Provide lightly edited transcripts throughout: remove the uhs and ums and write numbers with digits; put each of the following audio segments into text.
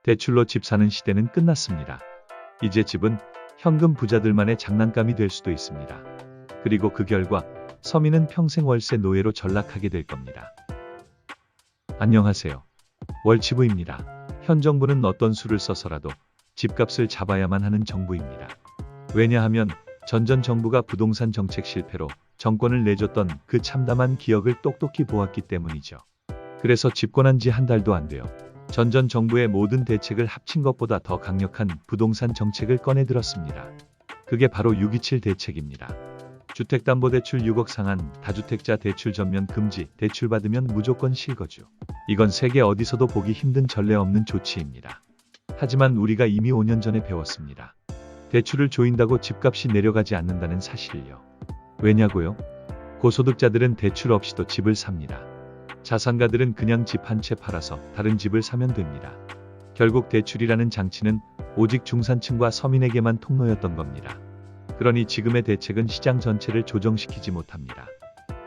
대출로 집 사는 시대는 끝났습니다. 이제 집은 현금 부자들만의 장난감이 될 수도 있습니다. 그리고 그 결과 서민은 평생 월세 노예로 전락하게 될 겁니다. 안녕하세요. 월치부입니다. 현 정부는 어떤 수를 써서라도 집값을 잡아야만 하는 정부입니다. 왜냐하면 전 정부가 부동산 정책 실패로 정권을 내줬던 그 참담한 기억을 똑똑히 보았기 때문이죠. 그래서 집권한 지 한 달도 안 돼요. 전 정부의 모든 대책을 합친 것보다 더 강력한 부동산 정책을 꺼내들었습니다. 그게 바로 627 대책입니다. 주택담보대출 6억 상한, 다주택자 대출 전면 금지, 대출 받으면 무조건 실거주. 이건 세계 어디서도 보기 힘든 전례 없는 조치입니다. 하지만 우리가 이미 5년 전에 배웠습니다. 대출을 조인다고 집값이 내려가지 않는다는 사실을요. 왜냐고요? 고소득자들은 대출 없이도 집을 삽니다. 자산가들은 그냥 집 한 채 팔아서 다른 집을 사면 됩니다. 결국 대출이라는 장치는 오직 중산층과 서민에게만 통로였던 겁니다. 그러니 지금의 대책은 시장 전체를 조정시키지 못합니다.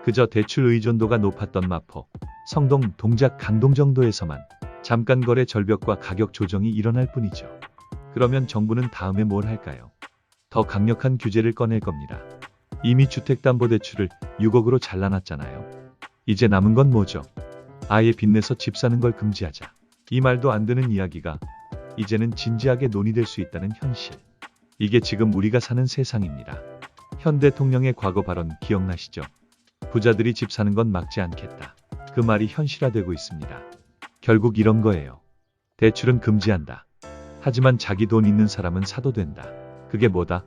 그저 대출 의존도가 높았던 마포, 성동, 동작, 강동 정도에서만 잠깐 거래 절벽과 가격 조정이 일어날 뿐이죠. 그러면 정부는 다음에 뭘 할까요? 더 강력한 규제를 꺼낼 겁니다. 이미 주택담보대출을 6억으로 잘라놨잖아요. 이제 남은 건 뭐죠? 아예 빚내서 집 사는 걸 금지하자. 이 말도 안 되는 이야기가 이제는 진지하게 논의될 수 있다는 현실. 이게 지금 우리가 사는 세상입니다. 현 대통령의 과거 발언 기억나시죠? 부자들이 집 사는 건 막지 않겠다. 그 말이 현실화되고 있습니다. 결국 이런 거예요. 대출은 금지한다. 하지만 자기 돈 있는 사람은 사도 된다. 그게 뭐다?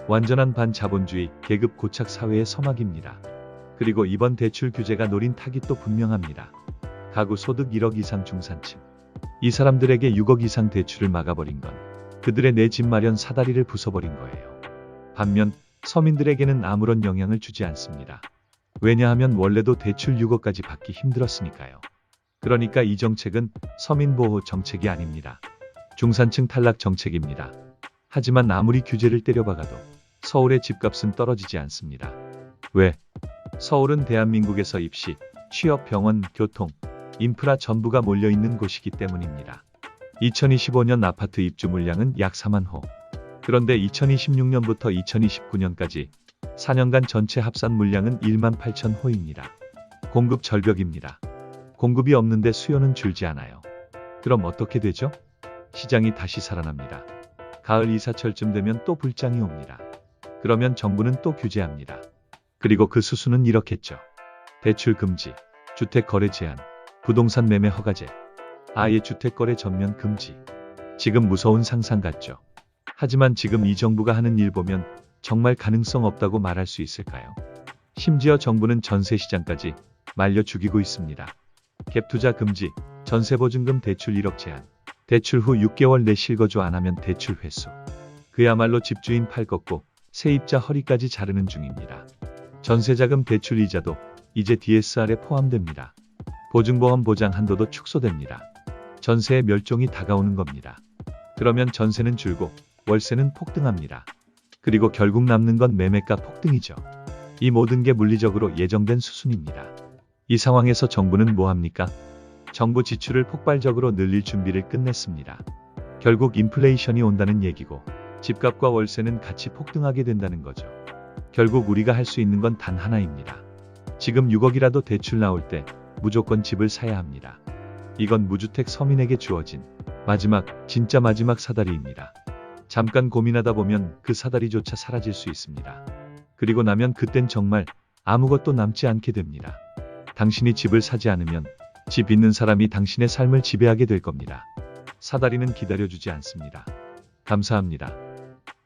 완전한 반자본주의, 계급 고착 사회의 서막입니다. 그리고 이번 대출 규제가 노린 타깃 도 분명합니다. 가구 소득 1억 이상 중산층. 이 사람들에게 6억 이상 대출을 막아버린 건 그들의 내 집 마련 사다리를 부숴버린 거예요. 반면 서민들에게는 아무런 영향을 주지 않습니다. 왜냐하면 원래도 대출 6억까지 받기 힘들었으니까요. 그러니까 이 정책은 서민보호 정책이 아닙니다. 중산층 탈락 정책입니다. 하지만 아무리 규제를 때려박아도 서울의 집값은 떨어지지 않습니다. 왜? 서울은 대한민국에서 입시, 취업, 병원, 교통, 인프라 전부가 몰려있는 곳이기 때문입니다. 2025년 아파트 입주 물량은 약 4만 호. 그런데 2026년부터 2029년까지 4년간 전체 합산 물량은 1만 8천 호입니다. 공급 절벽입니다. 공급이 없는데 수요는 줄지 않아요. 그럼 어떻게 되죠? 시장이 다시 살아납니다. 가을 이사철쯤 되면 또 불장이 옵니다. 그러면 정부는 또 규제합니다. 그리고 그 수순은 이렇겠죠. 대출 금지, 주택 거래 제한, 부동산 매매 허가제, 아예 주택 거래 전면 금지. 지금 무서운 상상 같죠. 하지만 지금 이 정부가 하는 일 보면 정말 가능성 없다고 말할 수 있을까요? 심지어 정부는 전세 시장까지 말려 죽이고 있습니다. 갭투자 금지, 전세보증금 대출 1억 제한, 대출 후 6개월 내 실거주 안 하면 대출 회수. 그야말로 집주인 팔 꺾고 세입자 허리까지 자르는 중입니다. 전세자금 대출 이자도 이제 DSR에 포함됩니다. 보증보험 보장 한도도 축소됩니다. 전세의 멸종이 다가오는 겁니다. 그러면 전세는 줄고 월세는 폭등합니다. 그리고 결국 남는 건 매매가 폭등이죠. 이 모든 게 물리적으로 예정된 수순입니다. 이 상황에서 정부는 뭐 합니까? 정부 지출을 폭발적으로 늘릴 준비를 끝냈습니다. 결국 인플레이션이 온다는 얘기고 집값과 월세는 같이 폭등하게 된다는 거죠. 결국 우리가 할 수 있는 건 단 하나입니다. 지금 6억이라도 대출 나올 때 무조건 집을 사야 합니다. 이건 무주택 서민에게 주어진 진짜 마지막 사다리입니다. 잠깐 고민하다 보면 그 사다리조차 사라질 수 있습니다. 그리고 나면 그땐 정말 아무것도 남지 않게 됩니다. 당신이 집을 사지 않으면 집 있는 사람이 당신의 삶을 지배하게 될 겁니다. 사다리는 기다려주지 않습니다. 감사합니다.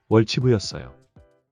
월치부였어요.